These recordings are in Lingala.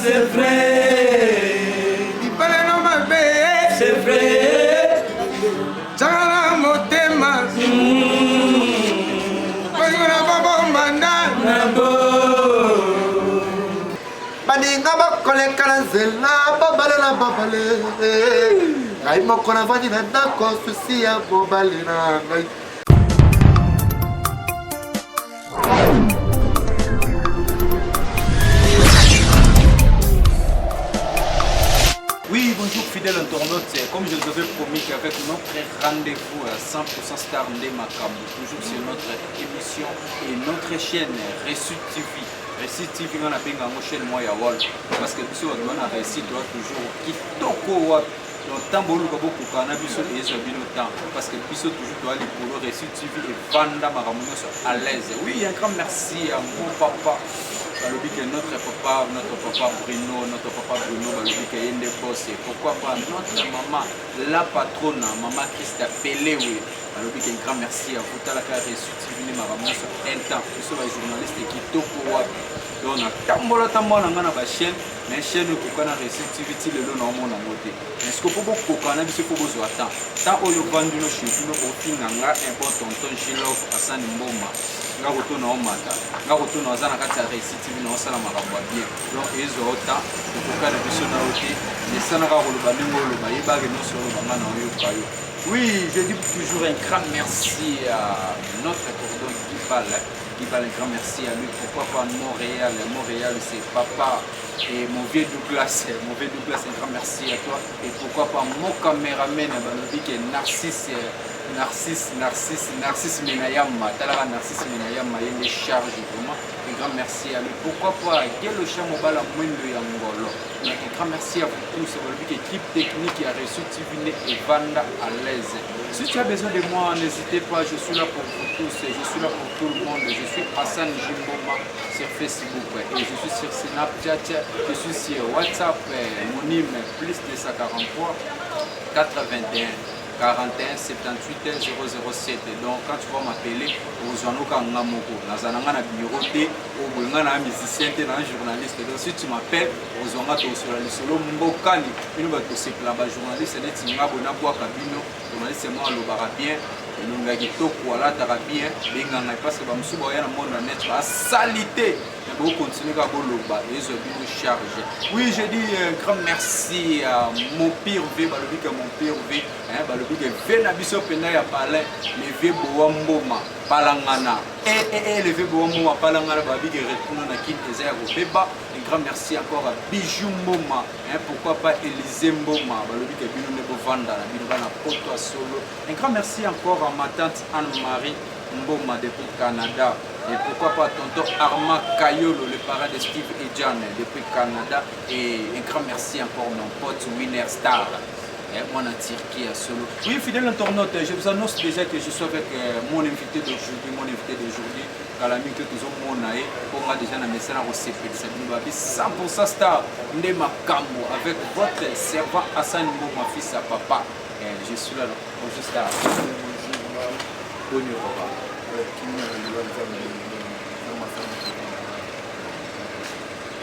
C'est vrai. C'est vrai. Baninga bakoleka na nzela babale na babale ngai moko navandi na ndako susi ya mobali na ngai. Oui, bonjour fidèles internautes, comme je vous avais promis qu'avec notre rendez-vous à 100% Star Ndé Makambo, toujours sur notre émission et notre chaîne Reçu TV. Reçu TV, on a bien une chaîne Moya Wall, parce que nous on a réussi toujours Kitoko Wap. Donc, tant que nous avons temps, parce que nous toujours doit aller pour le Reçu TV et Vanda Maramono à l'aise. Oui, un grand merci à mon papa. Notre papa Bruno, Yende Boss, pourquoi pas notre maman, la patronne, maman Christa Pelé, oui. Alors, un grand merci à vous, Talaka Reçu TV, un temps, nous sommes les journalistes qui toquent. Donc, on a tambola na ba chaîne, mais chaîne ko kana Reçu TV ti lelo na omona moté. Est-ce que pour ko kana biso ko bozo attend. Tant o yo bandu no chez nous ko finanga un bon tonton Gilov Hassan Mboma. Nga retourna au mata. Nga retourna au zana kati ya Reçu TV na osala makambo bien. Donc ezo ota ko kana biso na oté. Les sana ka koloba ndingo loba yeba ke no solo banga na yo kayo. Oui, je dis toujours un grand merci à notre cordon qui parle un grand merci à lui. Pourquoi pas Montréal? Montréal, c'est papa et mon vieux Douglas. Mon vieux Douglas, un grand merci à toi. Et pourquoi pas mon caméraman, Narcisse Menayama. Talara Narcisse Menayama, il est chargé vraiment. Un grand merci à lui. Pourquoi pas Gelo Chamobala Mwendo Yangolo. Un grand merci à vous tous. C'est l'équipe technique qui a reçu Tivine et Vanda à l'aise. Si tu as besoin de moi, n'hésitez pas. Je suis là pour vous tous. Je suis là pour tout le monde. Je suis Hassan Jimboma sur Facebook. Et je suis sur Snapchat. Je suis sur WhatsApp. Mon email plus 243 81 41 78 007. Donc quand tu vas m'appeler, aux Anoka Ngamoko, Nazananga Biroté, au Bungana musicien, un journaliste. Donc si tu m'appelles, aux Anato sur la solo Mbokani, une va te séparer la journaliste, c'est des Tingabo Nabwa Kabino, journaliste moi le barabien. Nous avons bien, parce que nous avons salité. Nous continuer à charge. Oui, je dis un grand merci à mon pire V, mon pire V, le Nabiso Penaya Palin, le V Boamboma, Palangana, et le V Boamboma, Palangana, Babi qui retourne à Kintézer au Beba. Un grand merci encore à Bijou Mboma, pourquoi pas Élisée Mboma, un grand merci encore à ma tante Anne-Marie Mboma depuis Canada. Et pourquoi pas tonton Armand Kayolo, le parrain de Steve et John depuis Canada. Et un grand merci encore mon pote Winner Star. Moi en Turquie à solo. Oui, fidèle internaute, je vous annonce déjà que je suis avec mon invité d'aujourd'hui. Kalami que tous mon naé, pour moi déjà dans mes scènes au CP, c'est 100% Star Ndé Makambo avec votre servant Hassan Mboma, ma fils à papa. Je suis là, bonjour Star. Bonjour papa.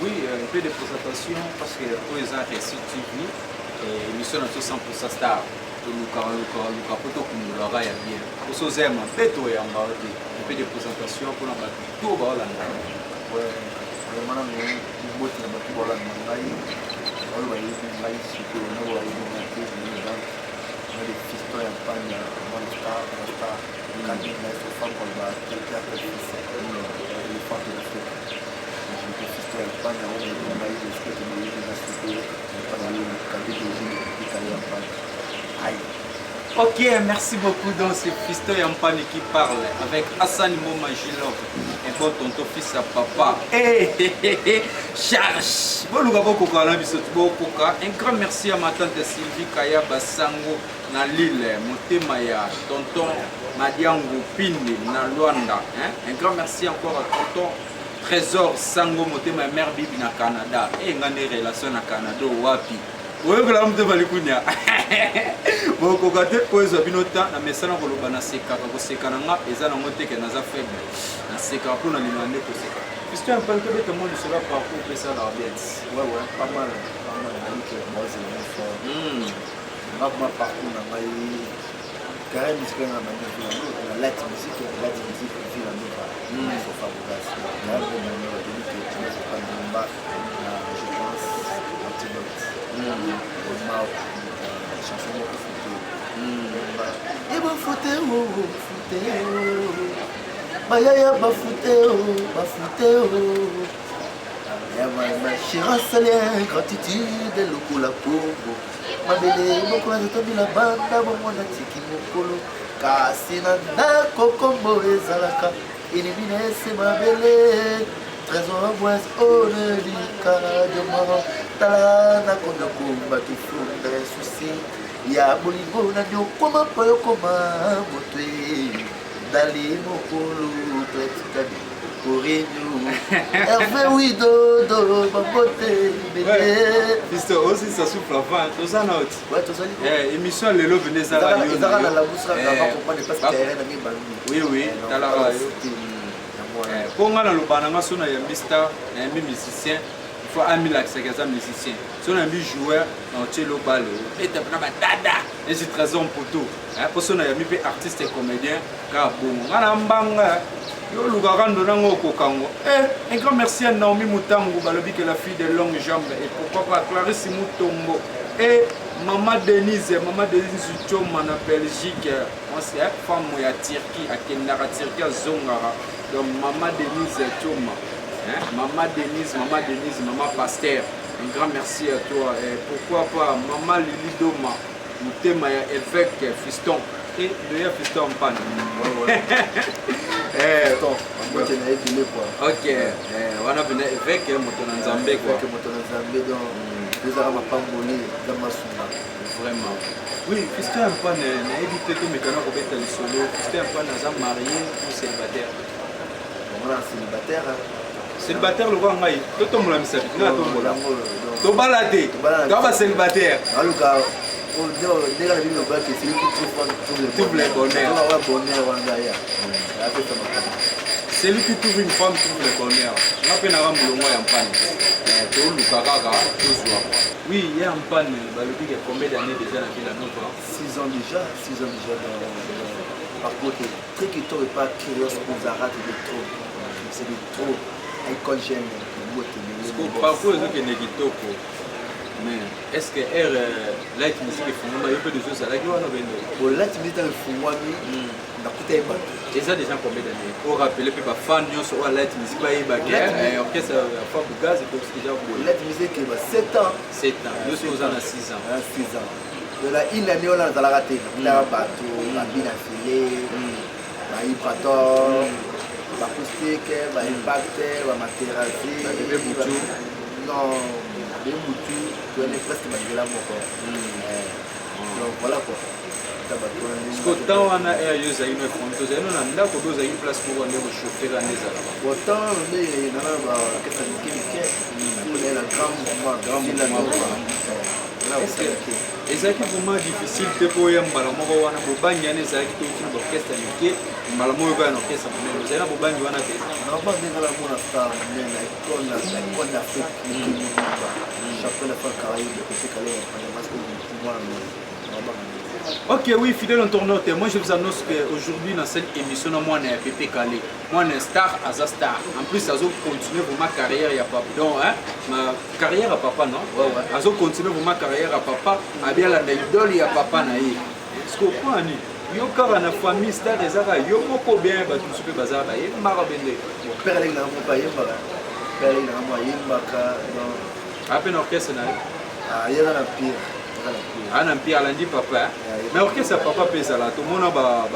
Oui, un peu de présentation parce que pour les gens Reçu TV, émission de 100% Star. Luka poto kumulaka ya bien. Osozema peto ya ngawati. Un peu de présentation pour la tout ba la ngana. Ouais, vraiment nous botte na batu ba la ngana. On va y aller sur le nord de des pistons en panne on star quand il met au fond pour la quelqu'un qui fait le fond de l'Afrique. J'ai piston en panne on a eu des choses de l'université pas dans le cadre de l'Italie en panne. Ok, merci beaucoup. Donc c'est Fiston Yampane qui parle avec Hassan Mboma Gilov, un bon tonton fils à papa. Charge. Un grand merci à ma tante Sylvie Kaya Basango na Lille, Motemaya, tonton Madiango Pindi na Luanda. Un grand merci encore à tonton Trésor Sango Motema mère Bibi na Canada. Et on a des relations na Canada wapi. Oui, vous l'avez dit. Bon, quand vous avez vu notre temps, mais ça n'a pas été fait. Fiston un peu que tout le monde sera parcours pour ça la ambiance. Ouais, pas mal. Moi, c'est mon fort. Ma parcours, on a carré musique, on a la light musique, vie la nova. Il faut faire des bases. Là, on a dit que tu n'as pas de combat, je pense, antidote. On m'a chanson pour foutre. Et bah, foutre, Bayaya bafuteo. Ma chérie salée, gratitude, le coup la pauvre. Ma belle, mon coin de tobi la banda, mon mona tiki mokolo. Kasina na kokombo ezalaka. Inimine se ma belle. Trésor boise onelika de moro. Tala na kondo kumba kifunde souci. Ya bolingo na nyokoma payo koma motwe. Dali mokolo pretikadi Corinho Hervé oui dodo babote bébé Fiston aussi ça souffle avant tout ça na autre. Ouais tout ça eh émission lelo venez ça là yo na la boussra va comprendre parce que rien na mi oui tala radio pour nga na lobana nga sona ya Mr na mi musicien il faut ami la ça musicien sona mi joueur na tchelo balo et tapna dada et c'est trésor poto pour sona ya mi pe artiste et comédien ka bongo nga na mbanga yo lugaka ndona ngoko kango un grand merci à Naomi Mutango balobi que la fille de longues jambes et pourquoi pas Clarisse Mutombo et maman Denise Choma na Belgique moi c'est femme ya Turquie à Kendara Turquie zongara donc maman Denise Choma maman Denise maman Pasteur un grand merci à toi et pourquoi pas maman Lili Doma Mutema ya évêque Fiston et le Fiston en panne ok wana vena évêque moto na Nzambe quoi vraiment oui Fiston en panne na évité que mekana ko beta le solo Fiston en panne za marié ou célibataire célibataire le roi ngai to tombola misabi na tombola to balade to ba célibataire aluka on dit déjà la vie nous bat que c'est lui qui trouve les bonheurs c'est lui qui trouve une femme trouve le bonheur na pe na ramulongo ya mpane to luka kaka to zwa oui il y a mpane balobi que combien d'années déjà na Villa Nova 6 ans déjà dans parcours que très qui toi pas curieux pour arrêter de trop c'est de trop école jeune parcours que ne kitoko mais est-ce que light music efungwama yo mpe dezo ezalaki wana bende light music efungwami nakuta yebaka eza déjà combien d'années orapele mpe bafan nyonso oyo light music bayebaki orchestre ya fabu gaz ekoki déjà light music eba 7 ans nyonso oza na 6 ans na une année wana nazalaka te nakutaka bato babina file baibrator bacoustique baimpact bamaterasi non des moutous tu es presque Mandela moko donc voilà quoi parce que tant wana yo ezali no efronto ozali no na ndako oyo ozali place moko nde kochauffer ane ezalaka autant nde nana bakesa mike na grand mouvement ezalaki vraiment difficile te po oya mbala moko wana bobangi wana ezalaki te otina baorchestre mike mbala moko okoya na orchestre monene ozali na bobangi wana te nabandengala mona star monene icône d'Afrique champion d'Afrique Caraïbe kotekala parce que ok, oui, fidèle internaute, moi je vous annonce qu'aujourd'hui dans cette émission, moi je suis Pépé Calé, moi je suis star, Aza star. En plus, Azo continue pour ma carrière à papa. Donc, ma carrière à papa, non? Azo continue pour ma carrière à papa, à bien la idole à papa. Est-ce que vous comprenez? Yo car na famille star ezaka yo moko bien ba tout ce que bazar ba ye mara bende père les na mo pa yemba père les na mo yemba ka dans appel orchestre na yera na pire ana mpia alandi papa mais orchestre papa pesa la to mona ba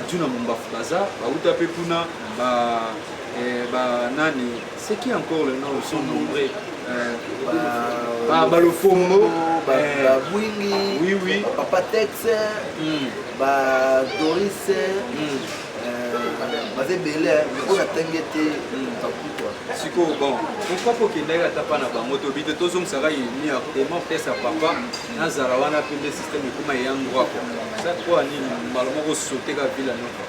tuna mumbafu baza ba uta pe kuna ba nani c'est qui encore le nom sont nombreux ba Lofombo ba Bwingi oui papa Tex ba Doris baze belé on a tengete siko bon pourquoi pour qu'il n'aille pas na bango to bite to zom sara ni actuellement pesa papa na zara wana pe le système comme ya ngwa ko ça quoi ni malmo ko sauter ka Villa Nova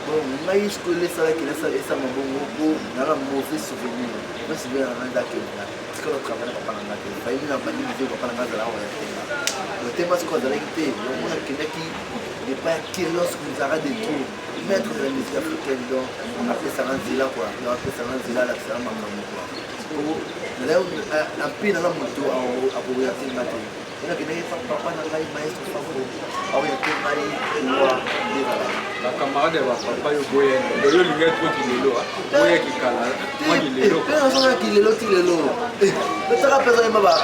Bon, ngai skole sala qui laisse esa mabongo na la mauvais souvenir. Moi c'est bien un da que parce que le travail papa na que fa ina bani de papa na za la wa. Le thème c'est quoi d'arrêter. On a qui n'est pas qui lorsque nous arrête de tout mettre de la musique africaine donc on a fait ça en zila quoi. On a fait ça en zila la ça maman quoi. Là un peu dans la moto à pour orienter matin. On a qui n'est pas papa na ngai maestro favori. Orienter ngai loi de la La camarade va papa yo boye lelo linga to kilelo boye kikala moi kilelo pe na sona kilelo kilelo le tara pesa maba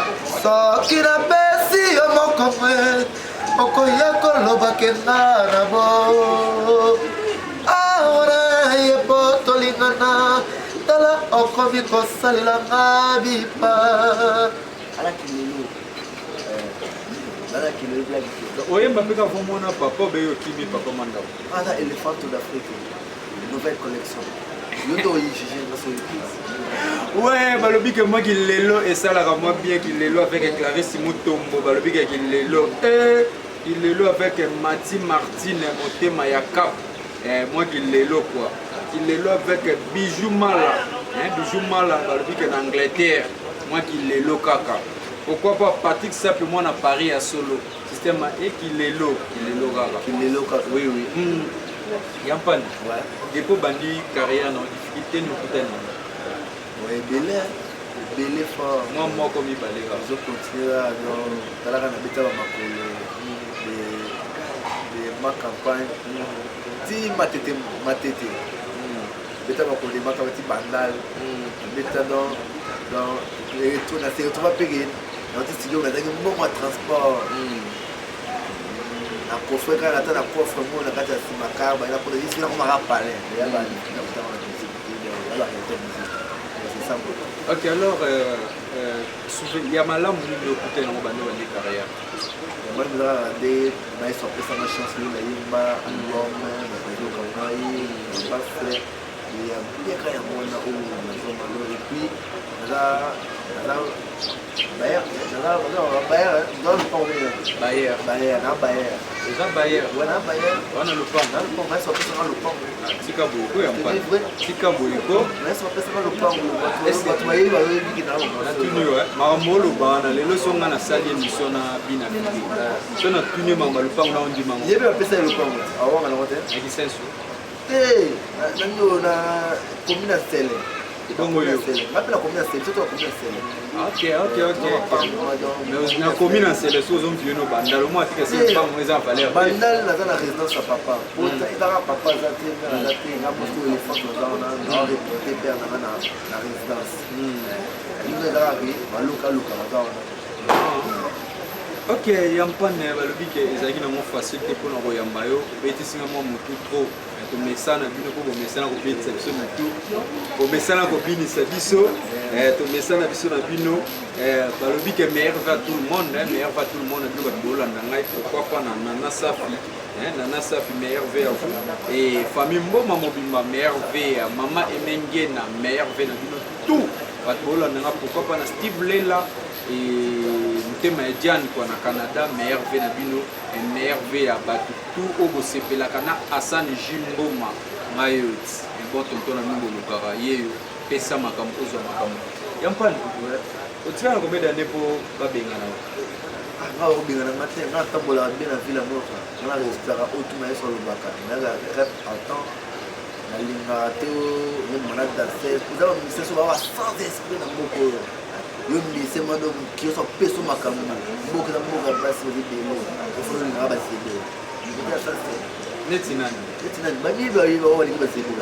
so kira besi yo moko oko yako loba kenara bo ahora ye potolingana tala oko biko salanga bipa ala kilelo ala kilelo blague oyemba mpe kavomona papa obeyo kimi papa mandao ala éléphant d'Afrique nouvelle collection yoto oyijije naso ouais balobi ke moi kilelo esalaka moi bien kilelo avec Clarisse Mutombo balobi ke kilelo kilelo avec Mati Martine motema ya cap moi kilelo quoi kilelo avec Bijou Mala Bijou Mala balobi ke na Angleterre moi kilelo kaka pourquoi pas Patrick Sape moi na Paris à Solo système et kilelo kaka kilelo kaka oui Yampane ouais Gepo bandi carrière non difficulté nous tout ouais belé fort moi comme il balé je continue là donc talaka na beta makolo de ma campagne ti matete beta makolo de ma campagne bandal beta dans les retours na c'est retrouver payer dans ce studio on a un bon transport na coffre quand on attend la coffre moi on a quand c'est ma car bah là pour dire c'est on va parler il y a c'est ça. Ok alors il y a malamu nini okuta yango bando bandi carrière moi je voudrais regarder mais sur ça ma chance là yimba album na radio kangai pas fait il y a bien quand il y a mon na ou et puis là Bayer dans le pont Bayer déjà Bayer voilà Bayer wana lupanga mais sur ça le pont tika boyeko ya mpana tika boyeko mais sur ça le pont est-ce que bayer va lui na tuni makambo oloba na lelo songa na sali émission na bina so na tuni makambo lupanga na ondima yebe apesa le pont awanga na hotel ekisenso nango na commune stelle bongo yo la commune stelle surtout la commune stelle mais na commune stelle so zo mvio no bandalo mo atika se pas mo eza valeur bandal na na résidence ya papa pour ta papa zate na posto éléphant na reporter père na résidence nous là abi baluka na ok yampane balobi ke ezalaki nango facilité mpona koyamba yo obetisinga mwa motu trop tomesana bino mpo bomesana kobetisa biso motu bomesana kobinisa biso tomesana biso na bino balobi ke meilleur va tout le monde bino bato bolanda ngai pourquoi pas na Nana Safi meilleur ve ya vous et famille mboma mobimba meilleur ve ya mama emenge na meilleur ve na bino tout bato bolanda nga pourquoi pas na Steve Lela et mutema ya Diane kwa na Canada meilleur ve na bino et meilleur ve ya bato tout obo sepelaka na Hassan Jimboma mayot bon tonton na mingo lukaka yeyo pesa makambo ozwa makambo yampani otika na combien d'années po babengana nga obengana matin nga tambola bien na ville moko nga respectaka otuma yeso lobaka nga rep en temps nalinga te même malade danser eza bamiseso bawa sans esprit na moko yo mise mado kioso peso makambo mboka na mboka place obele ofolo nga basebe ndia sasa neti nani bani ba walinga basebe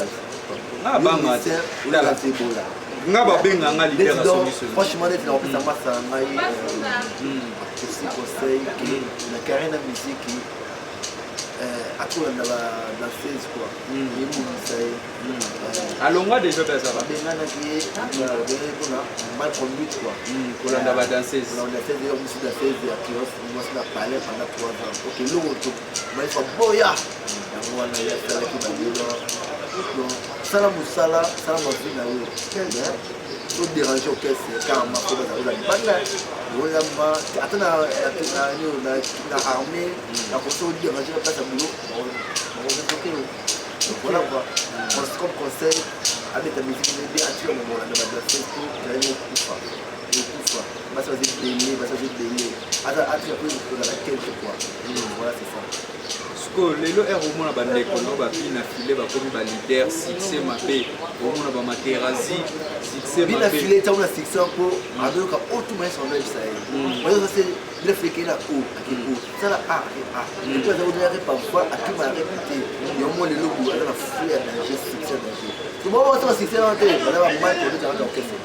nga banga la sebola nga babenga nga leader ya solution franchement neti na opesa masa ngai aussi conseil que na carrière de musique akolanda ba danseuse quoi yemonisa ye alongwa déjà pesa ba benganaki na mal conduite quoi kolanda ba danseuse yo musu danseuse ya kios mwasi na palais pendant 3 ans ok loto mais faut boya yango wana ya salaki bandelo sala musala sala mavi na yo to déranger au caisse carrément faut dans la banda oyamba atana na armée na koso déranger la place à boulot on Donc voilà quoi. Comme conseil, avec ta musique, on est bien attiré au moment là, dans la danse, il y a une coupe. Parce que c'est béni, parce que c'est béni. Attiré dans la quête quoi. Voilà, c'est ça. lelo eromona bandeko no bapina file bakomi balider succès mabe omona bamaterasi succès bina file ntango na succès mpo azoyoka otuma esonga ebisaye oyoka se bilefekela o ake o sala a ake a epo aza kodonare parfois akima arépété yomo lelo boye aza na fule ya danger succès danger tobobota basuccès wana te baza bamike odotaka orchestre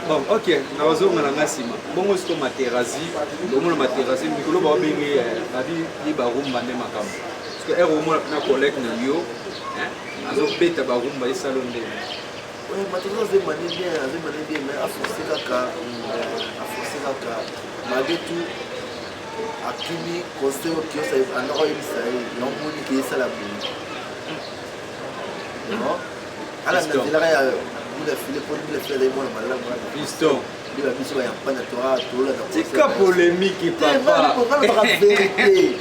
bon, ok, nous avons un massima. Bon, on se materasi, on a materasi, Nicolas va bien, Babi, il va rumba ne makam. Parce que er au moins na collègue na yo, hein, azo beta ba rumba salon de. Oui, materasi c'est mané bien, mais à forcer kaka, malgré tout, akimi conseil qui ça andro il ça, non moni qui ça la bonne. Non? Ala na dela ya il a filé pour lui faire des mots malades. Piston. Il a mis sur un pan de Torah, tout là. C'est quoi polémique papa? On va la vérité.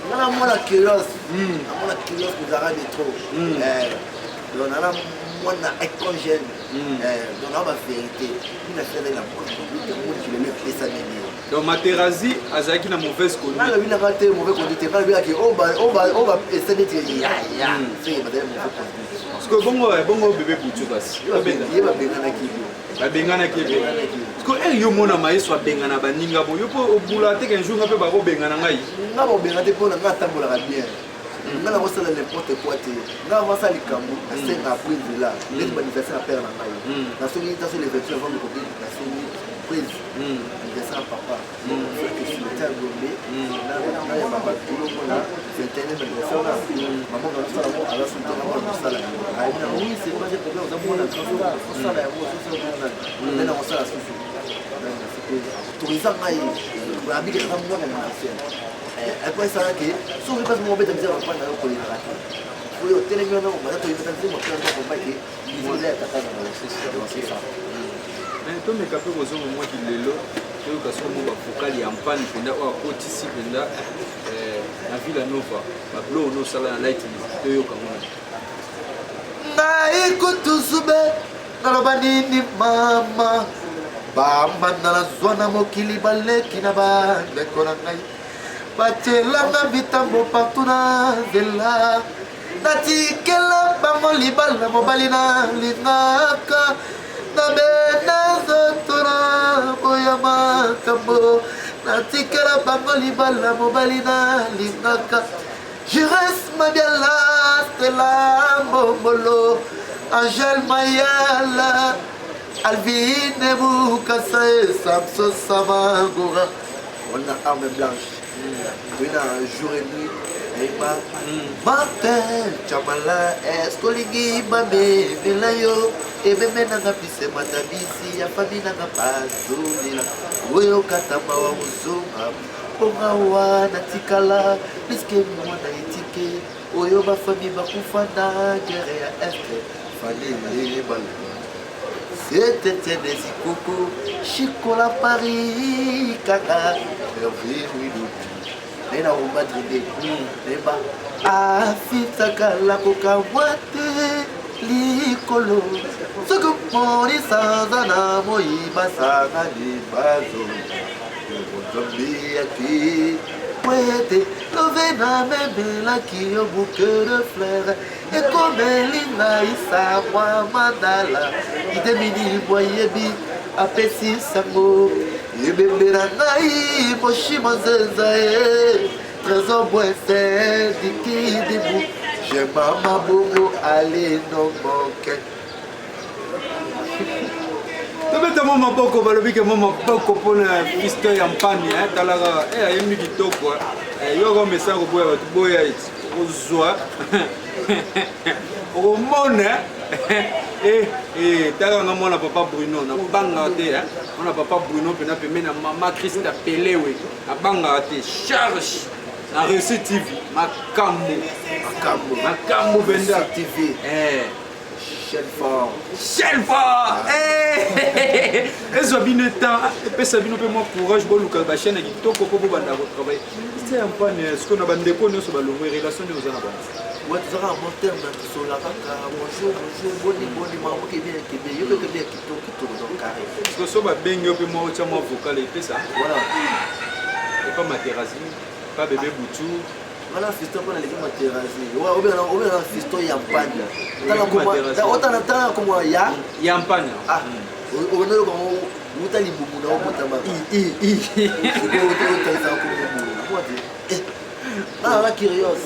On a moins la curiosité. On a la curiosité nous arrête trop. Donc on a moins la écogène. Donc on a la vérité. Il a fait de la bonne conduite, le monde qui le met et ça m'énerve. Donc Materazzi azaki na mauvaise conduite. Là il a raté mauvais conduite. Là il a dit on va essayer de dire ya. C'est madame mauvaise conduite. Parce que bongo bébé Boutou basi. Il va bengana kibi. Babengana kebe. Parce que yo mona maïs wa bengana baninga bo yo po obula te qu'un jour ngape ba ko bengana ngai. Nga bo bengana te pona nga tambola ka bien. Nga na kosala n'importe quoi te. Nga avance likambo, asenga prise là. Les manifestations à perdre na ngai. Na soki ta sur les vêtements avant de copine, na soki prise. Anniversaire papa. Fait que sur le terre gombe, na ya baba tulo mona, c'est un anniversaire là. Maman na sala mo ala sur terre mo sala. Ai na oui, c'est pas j'ai problème, on a quand ça sala ya mo so na. Na on sala susu. Tourisme ngai. Abiki ka mo na marché. Après ça que si on veut pas se mouvoir dans la panne on peut y aller. Faut y tenir bien on va te y mettre dans mon plan pour pas que il faut aller attaquer dans le c'est ça. Mais toi mais capé aux hommes moi qui lelo to ka so mo ba fokali ya mpani penda o akotisi penda na Villa Nova ba blo no sala na light to yo kamona. Na ikutuzube na robanini mama bamba na zona mokili baleki na ba lekona ngai batelanga bitambo partout na nzela natikela bango libala mobali na lingaka nabena nzoto na boya makambo natikela bango libala mobali na lingaka Jures Mabiala Stella Mbongolo Angel Mayala Alvine Bukasa et Samson Samagora on a arme blanche. Oui, jour et nuit, et Martin, Chamala, Escoligi, Babe, Velayo, et Bemenanga Pisse Matabisi, a Famina Pazolila, Oyo Katama Uzuma, Pongawa, Natikala, Piske Mwana Itike, Oyo Bafami Bakufana, Guerre à Est, Fallait Balou. C'était des Ikoko, Chicola Paris, Kaka, Hervé Ruido. Nena umbadride neba afitaka la koka wate likolo soko mori sanzana moiba sanga libazo Zambia qui poète lovena membela qui au bouquet de fleurs et comme Lina isa moi mandala idemini boyebi apesi sango Yebembera ngai moshima zezae trésor boise dikidibu j'aime ma bobo aller no manque Tobeta mama boko balobi ke mama boko pona fisto ya mpani talaga ayemi kitoko yo ko mesango boya boya ozwa omona tala nga mwana papa Bruno na banga te on a papa Bruno pena pembe na mama Christa Pelewe abanga te charge na Réussite TV makambo benda TV chaîne fort ezwa bino temps epesa bino mpe mwa courage boluka bachaine ya kitoko mpo bobanda kotravaille c'est un pan ce qu'on a bandeko nyonso balongo relation nde oza na bango Ouais, tu auras un bon terme dans tout cela. Bonjour, boni, maman qui vient, qui vient, qui tourne dans le carré. parce que so babengi yo mpe mwa otya mwa vocal epesa Voilà. epa materasi pa bebe butu Voilà, fiston, on a les matérasi. Ouais, on a fiston, il y a un pan. T'as comme ya. yampanya Ah, on a comme Uta li bubu na obo tamba. Ah, la curious.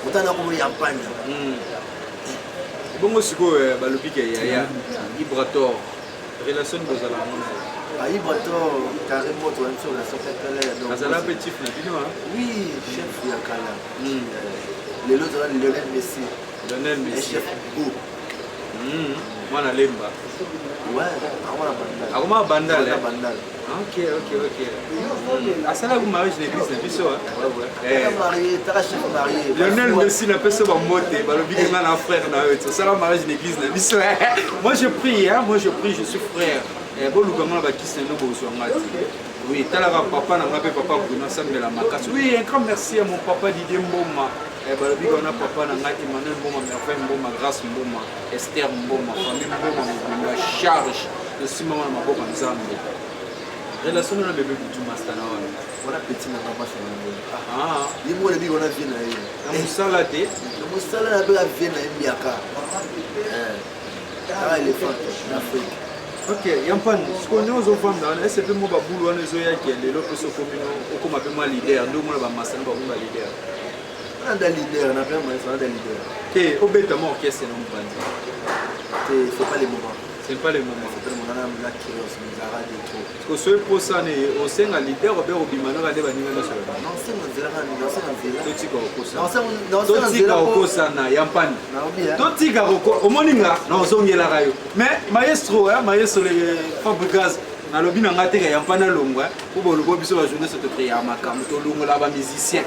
Utana comme yampanya. bongo sikoyo balobi ke yaya ibrator relation bozala mona Ibrator carrément toi sur la secrétaire donc. azala mpe chief na bino Oui, chef ya kala. Les autres Lionel Messi. Lionel Messi Chef beau. mwana lemba Ouais, akoma bandal. akoma bandal Bandal. ok asalaki mariage na église na biso Lionel Messi na peso bamote balobi ke nga na frère na yo tosala mariage na église na biso moi je prie je suis frère bolukanga na bakisi na no bozwanga ti oui talaka papa na nga mpe papa bruno asambela makasi oui un grand merci à mon papa Didier Mboma balobi kana papa na nga Emmanuel Mboma Merveille Mboma Grâce Mboma Esther Mboma famille Mboma mobimba charge esima wana maboko nzambe relation na bébé butu master na wana Voilà petit na papa sur le ah il mo le bi wana vie na ye na musala te na musala na be la vie na mbiaka éléphant d'Afrique. ok yampani sikoyo ozovanda wana ese mpe mo babulu wana ezoyaki lelo mpe sokomino okoma mpe mwa lider nde omona bamasani bakonga lider On a des leaders, on a vraiment des leaders. te obeta mwa orchestre na mopanzi C'est pas les moments. c'est pas le moment C'est pas le moment. On a la curios, mais ça va des trop. parce que soki posani osenga lider obe obimanaka nde baninga nyonso Non, c'est mon zéla, non, c'est mon zéla. totika Non, okosana c'est mon totika okosana yampani Non, bien. totika omoninga na ozongelaka yo mais maestro le fabrigas nalobi na nga teka yampani alongwa po bolobo biso bajournée sototre ya makambo tolongola bamusicien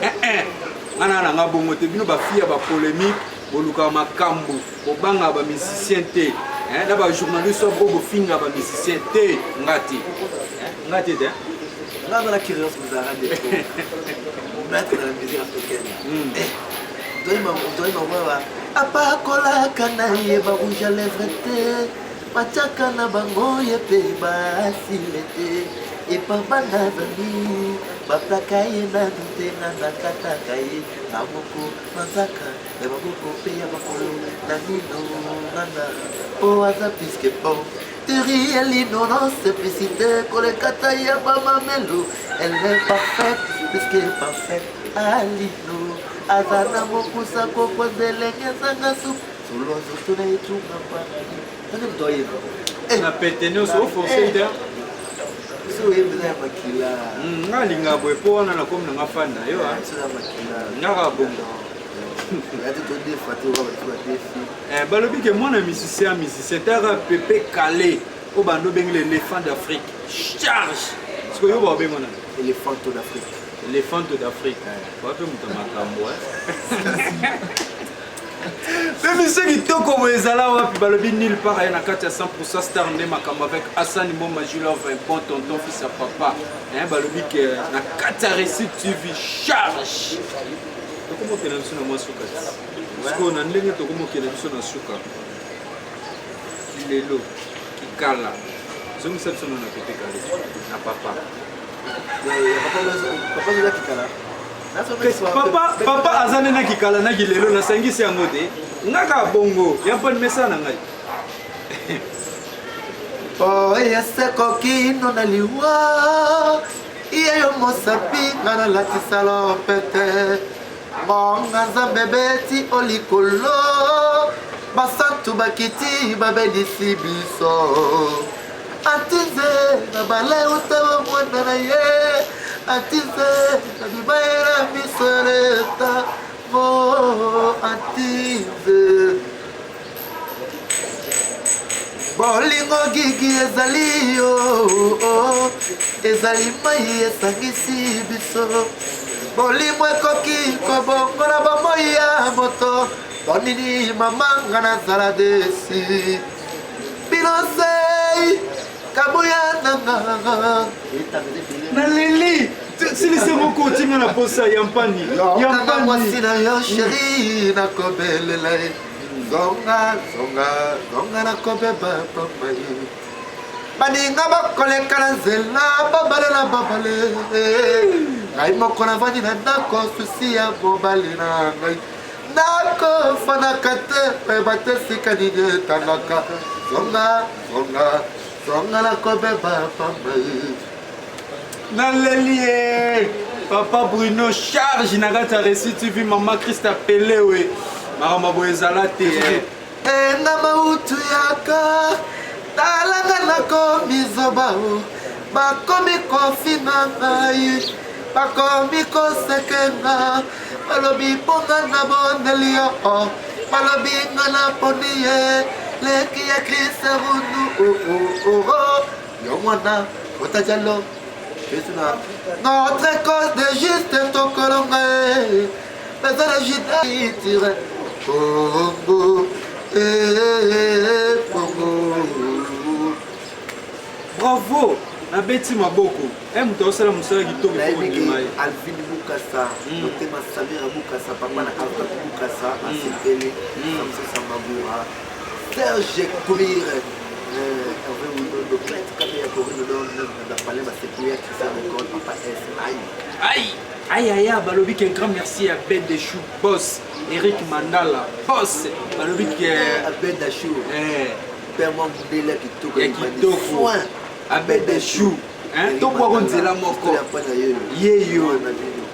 ngana na nga bongo te bino bafille ya bapolémique bolukaka makambo bobanga bamusicien te na bajournaliste oyo bofinga bamusicien te nga te te Là, on a la curios, mais ça va des trop. Mon maître de la musique africaine. Dois m'avoir. Apakolaka na ye ba rouge à lèvres te. Machaka na bango ye pe basile te. Et papa na vani. Baplaka ye na nte na nakataka ye. Amoko mazaka. E baboko pe ya bakolo. Na nino nana. O aza piske bon. Teri l'innocence, simplicité, kolekata ya bamamelo. Elle est parfaite, puisqu'elle est parfaite. Alino, azana mokusa koko zelenge zanga su. Solozo tuna itunga pa. Tane mtoye. na pete nyonso oforce te So yebza ya makila. nga linga boye mpo wana nakomi nanga fani na yo So ya makila. ngaka bongo Yati to defate wa ba defi. balobi ke mwana musicien taka pepe calé oyo bando obengi l'éléphant d'Afrique charge siko yo baobengo nani Éléphant d'Afrique. éléphant d'Afrique wape moto makambo mpe miso kitoko boye ezala wapi balobi nil part aye na kati ya 100% star nde makambo avec Hassan Mboma Julien bon tonton fils ya papa balobi ke na kati ya récit tv charge tokomokela biso na mwa suka sikoyo na ndenge tokomokela biso na suka lelo kikala zongisa biso na pepe kale na papa papa aza nde na kikala naki lelo nasangisi yango te ngaka bongo yampani mesa na ngai oyesekokino na liwa iyeyo mosapi nga nalatisa lopete monga nzambe beti olikolo basantu bakiti babelisi biso atize na bale utawa mwana na ye atize na bibayela misoleta mo atize bolingo gigi ezali yo ezali mai esangisi biso bolimo ekoki kobongola bomoi ya moto bonini mamanga nazala desi Fiancé, Kaboya Naleli, si laissez mon côté, on a posé à Yampani. Yampani, chérie, na kobelela. Zonga, zonga, zonga na kobeba papa. Baninga bakoleka na nzela, babalela babale. Ngai moko navandi na ndako, susi ya mobali na ngai. Ndako fanaka te, bate sika nini etangaka. Zonga, zonga, zonga na kobeba papa. Naleli, Papa Bruno charge nagata reçu TV Maman Christa Pelé we. Marama boezala te. Enga mautu yaka, talanga nako mizoba. Bakomi kofina ngai, bakomi kosekenga. Balobi ponga na bonelio, balobi ngana poniye. Leki ya Krista runu, yomwana, otajalo. Notre cause de juste ton colombe, mais elle agite tire. Congo, Congo. Bravo, na beti maboko. Muto osala musala kitoko ko ndimai. Alvin Bukasa, Motema Samira Bukasa, papa na Alvin Bukasa, Asipele, Samson Samabura, Serge Koumire. Aïe, balobi un grand merci à Ben Dechou, boss, Eric Mandala, boss, balobi Ben Dechou, Père Mandela qui soin, Ben Dechou, hein, to kwa gonzela moko, yeyo,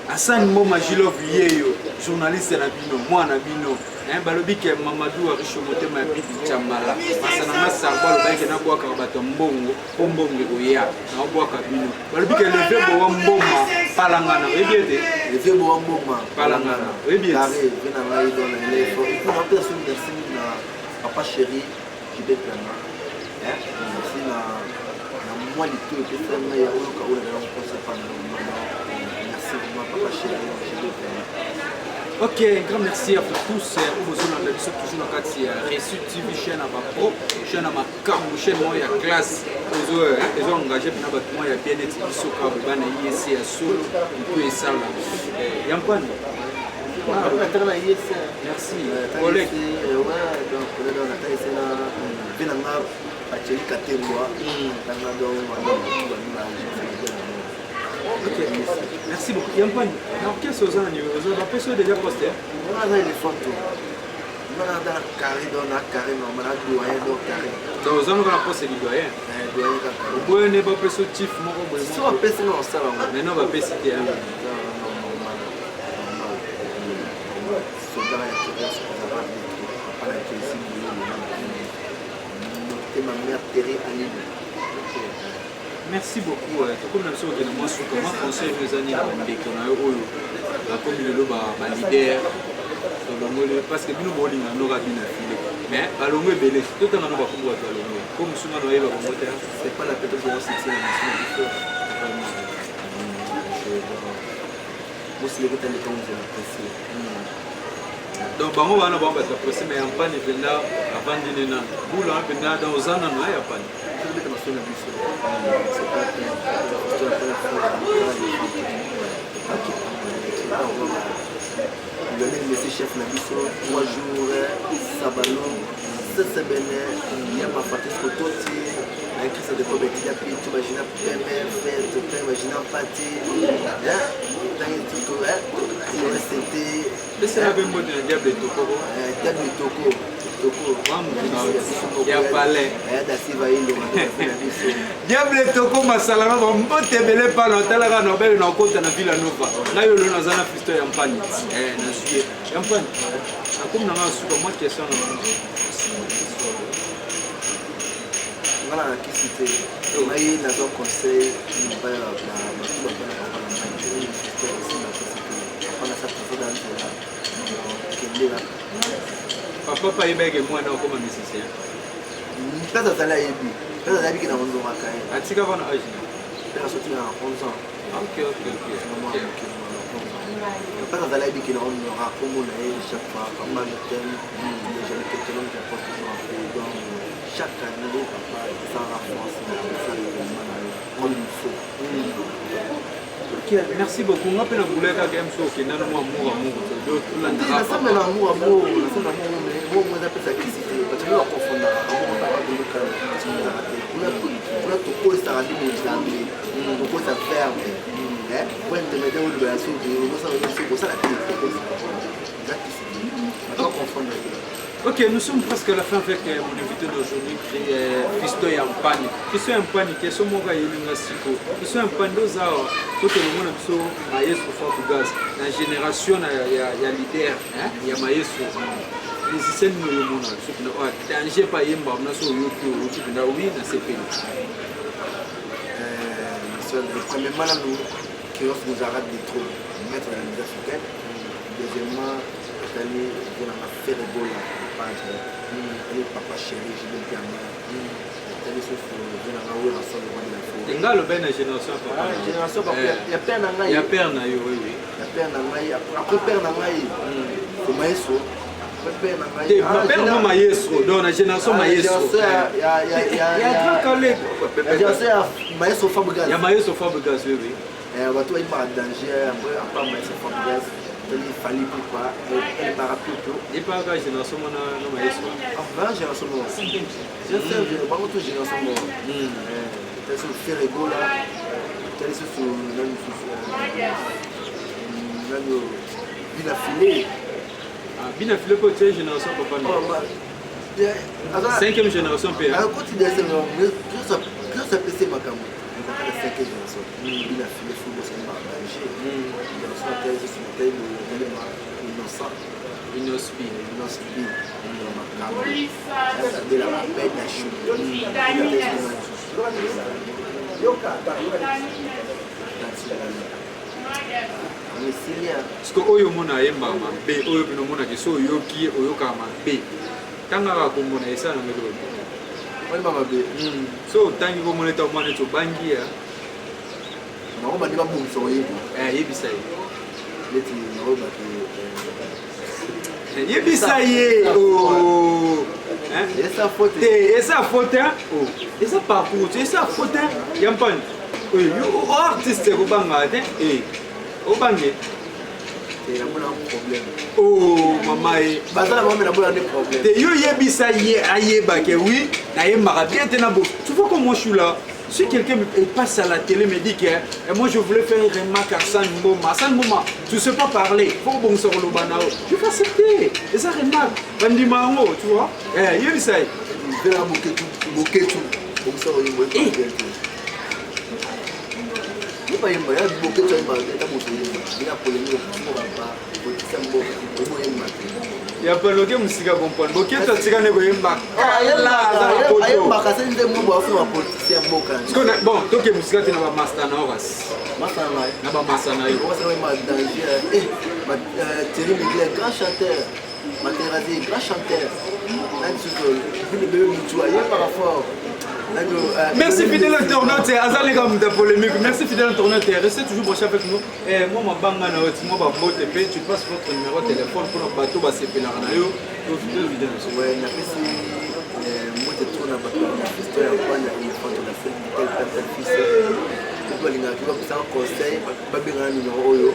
Hassan Moma Jilov yeyo, journaliste na bino, moi na bino. Balobi ke Mamadou Aricho Motema Bibi Chamala masana masangwa lobaike na bwaka bato mbongo ombongo oya na bwaka bino balobi ke le vebo wa mboma palangana ebiete le vebo wa mboma palangana ebiete carré vena ngai dans les efforts et puis on peut assumer merci na papa chéri qui bête là merci na moi les tout et puis na ya oka ola na ko se pa na merci vraiment papa chéri qui bête là. Ok, un grand merci à vous tous. Vous avez toujours la carte reçu TV chaîne à ma pro, chaîne à ma cam, chaîne moi à classe. Vous avez engagé pour notre moi à bien être sur le ban ISC à solo, un peu et ça là. Yampan. Merci. Collègue. Ouais, donc on est dans la taille c'est là. Bien en bacheli katemwa. Dans la Ok, merci beaucoup. Yampan, dans quelle chose on a personne déjà posté? On a les photos. On a dans carré, dans la carré, on a doyen, dans carré. Donc, on a posté le doyen. Doyen, vous n'avez pas posté le chief, moi, si on a posté, non, ça va. Mais non, on va posté. Non, soldat, il y a pas la question. Ma mère Terry Aline. Merci beaucoup. Comme nous sommes moi sur comment conseil nos années à Mbeko na oyo la commune le leader parce que nous bowling na nora bina file mais balongo belé tout en ba kumba to balongo comme suma no yeba ko moteur c'est pas la peine de se citer la mission moi c'est le côté de quand je l'apprécie. Donc bango wana ba ba presse mais en panne venda avant dîner na boula venda dans zana na ya panne le monsieur chef Nabiso, 3 jours, Sabalon, c'est béné, il y a ma fatigues Kototi, la crise de Kobeti, il y a plus tu imagines fête, tu imagines pâté, dans les tutos, il restait. C'est la même mode de Diable Toko. Diable Toko. Il y a palais. Diable Toko Masalama, on peut te mêler par l'hôtel Nobel dans le côté de la Villa Nova. Là, il y a un fisto et un panier. Un panier. Comme on a un moi question. Voilà, qui c'était. On a eu un conseil, papa pas aimé moi non comme musicien. Peut-être ça l'a aidé. Peut-être ça a dit qu'il a 11 ans à Kaye. Atika van âge. Peut-être sorti à 11 ans. Ok. Peut-être ça l'a dit qu'il a 11 ans. Comme on a chaque fois, pas mal de thèmes. J'ai le questionnement que je pose toujours un peu. chaque année, papa, ça renforce comme il faut. Ok, merci beaucoup. On appelle un boulet à game show qui est dans l'amour. La somme de l'amour, mais moi, on appelle ça qui c'était. Parce que nous, on confond l'amour, on parle de nous quand on a tout quoi, ça a dit, on a tout quoi, ça ferme. Pour intermédiaire de la soupe, on a ça la tête. On confond. Ok, nous sommes presque à la fin avec mon invité d'aujourd'hui, Fisto Yampani. Fisto Yampani, qui est son mot gaïli Nassiko. Fisto Yampani, nous avons tout le monde qui est maestro Fabougas. La génération, il y a leader, il y a maestro. Les systèmes nous le monde. Danger pas yemba, on a sur YouTube, on a oui, dans ces pays. Premièrement, nous, qui nous arrête de trop mettre la misère sur elle. Deuxièmement, cette année, on a fait le bol. Papa chéri, je vais bien. Il y a une génération papa. Il y a père Nangaï. Il y a père Nangaï, oui. Il y a père Nangaï. Après père Nangaï, c'est maestro. Après père Nangaï. Père non maestro, donc la génération maestro. Il y a trois collègues. La génération maestro Fabougas. Il y a maestro Fabougas, oui, oui. Il y a danger, après maestro Fabougas. Il fallait pas, elle m'a rappelé tout. Il n'y a pas de génération non maestro. Ah, génération non. J'ai fait pas toute génération non. T'as sur faire ego là. T'as sur bien affilé. Ah, bien affilé pour tes génération papa. Cinquième génération PA. À côté de ça, plus ça PC ma caméra. La cinquième génération. Bien affilé, il faut bosser dans le danger. Il y a aussi la thèse sur la table. Innocent. Inospi. De la paix, la chute. Parce que oyo mona yemba mabe oyo bino mona keso oyoki oyoka mabe tangaka komona esa na ngelo wali mama be so tangi komona ta mwana to bangi ya na ba ndiba bumso yebi yebisa ye leti na ba ke yebisa ye oh esa faute oh esa parcours esa faute yampani oyo artiste ko banga te Obange. Il y a un problème. Oh, maman. Yo yebisa ye ayeba ke oui, na yemba bien tenabo. Tu vois comment je suis là. Si quelqu'un passe à la télé me dit que moi je voulais faire une remarque à San Mboma, tu ne sais pas parler, faut bon sur le banao. Je vais accepter. Et ça remarque, Bandimango, tu vois. Yebisa. Il va bouquet tout. Comme ça on y pas yemba ya boke to yemba ta boke ina polémique pour ba botisa mbo obo yemba ya paloke musika comprendre boke to tsika ne ko yemba ayemba ka sende mbo afu ma politicien mboka bon toke musika te na ba master na oras na ba master na yo ça ma danger Thierry Miguel grand chanteur Materazzi grand chanteur là tu le bébé Mitua yemba par rapport. Merci fidèle internaute, Azali comme de polémique. Merci fidèle internaute, restez toujours branché avec nous. Moi ma banga na oti, moi ba bote pe, tu passes votre numéro de téléphone pour le bateau ba sepela na yo. Au vidéo vidéo. Ouais, na pesi moi te tourne ba Fisto Yampani il faut de la fête fils. Pour linga tu vas ça conseil ba benga numéro oyo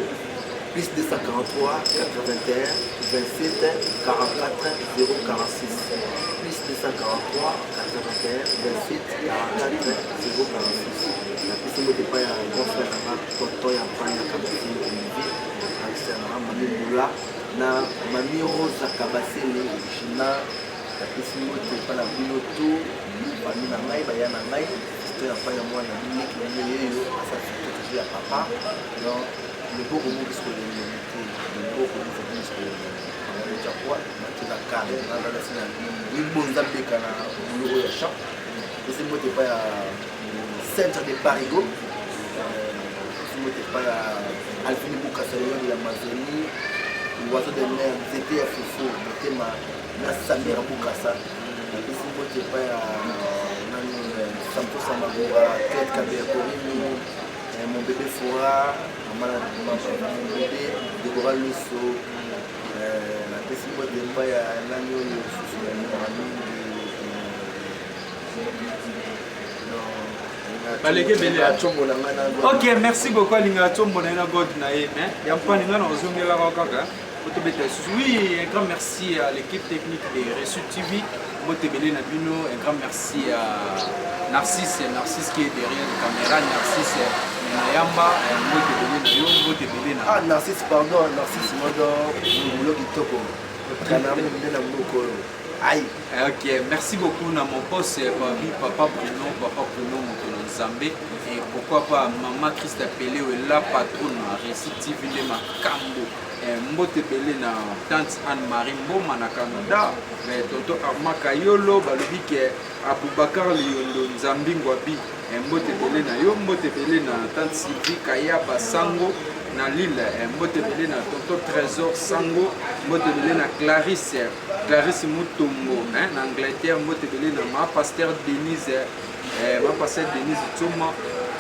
plus 243 81 27 44 046 plus 243 81 27 44 046. La personne n'était pas un grand frère là, tonton Yampani Kabasele Olivier, Alexandra Mami Moula, na Mami Rosa Kabasele China, la personne n'était pas la Binoto, Mami Nangai, Bayana Nangai, c'était la paille à moi, la Binoto, qui m'a mis à sa fille, à papa. Donc, le beau moment que je le beau moment que je quoi, tu la carré, là, c'est une bonne dame de canard, au champ. Et c'est moi qui pas à centre de Parigo. C'est moi qui pas à Alfini Boukassalion de l'Amazonie, l'oiseau de mer, ZTF Foufou, le thème à Samira Boukassa. Et c'est moi qui pas à Santo Samagoura, Tête Kabéakorino, mon bébé Fora, mon bébé Deborah Lusso. La personne qui est là, Baleke Bele. Ok, merci beaucoup Linga Chombo na God na ye. Ya mpani ngana ozongela kaka. Oui, un grand merci à l'équipe technique de Reçu TV. Motebele Nabino, un grand merci à Narcisse qui est derrière la caméra. Narcisse Nayamba, Motebele Ah, Narcisse, pardon, Narcisse Modo, Moulo Kitoko. Aïe. Ok, merci beaucoup à mon poste, Papa Bruno Mokononzambe. Et pourquoi pas Maman Christa Pelé, la patronne Reçu TV de Makambo. Mbote Belé na tante Anne-Marie Mboma na Canada, Toto Armaka Yolo, balobi ke Aboubakar Liondo Nzambi Ngwabi, Mbote Belé na yo, Mbote Belé na tante Sylvie Kaya Basango na Lille, Mbote Belé na Toto Trésor Sango, Mbote Belé na Clarisse Mutombo, na Angleterre, Mbote Belé na ma pasteur Denise Tsoma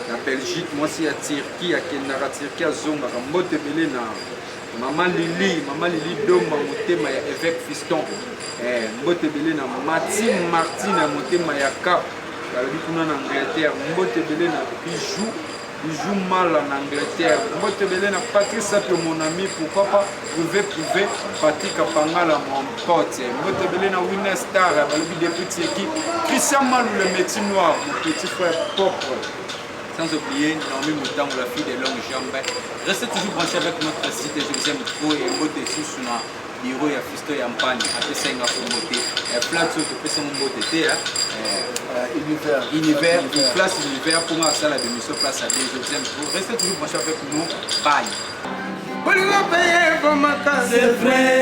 na Belgique, moi aussi à Turquie, à Kendara Turquie à Zonga, Mbote Belé na Maman Lili Doma Motema ya évêque Fiston, Mbote Belé na Martine na Motema ya Cap, balobi kuna na Angleterre, Mbote Belé na Bijou Mala na Angleterre, Mbote Belé na Patrice Sato mon ami, pourquoi pas privé, Patrick Apangala mon pote, Mbote Belé na Winner Star, balobi depuis Tseki, Christian Malou le métier noir, mon petit frère propre. Sans oublier Naomi Moutam, la fille des longues jambes. Restez toujours branchés avec notre site, je vous aime trop et mot dessus sur le bureau et Fisto Yampani, après 5 ans pour monter. Flat sur le PC mon beauté, univers, place univers pour moi, ça la démission place à Dieu, je vous aime trop. Restez toujours branchés avec nous, bye. C'est vrai.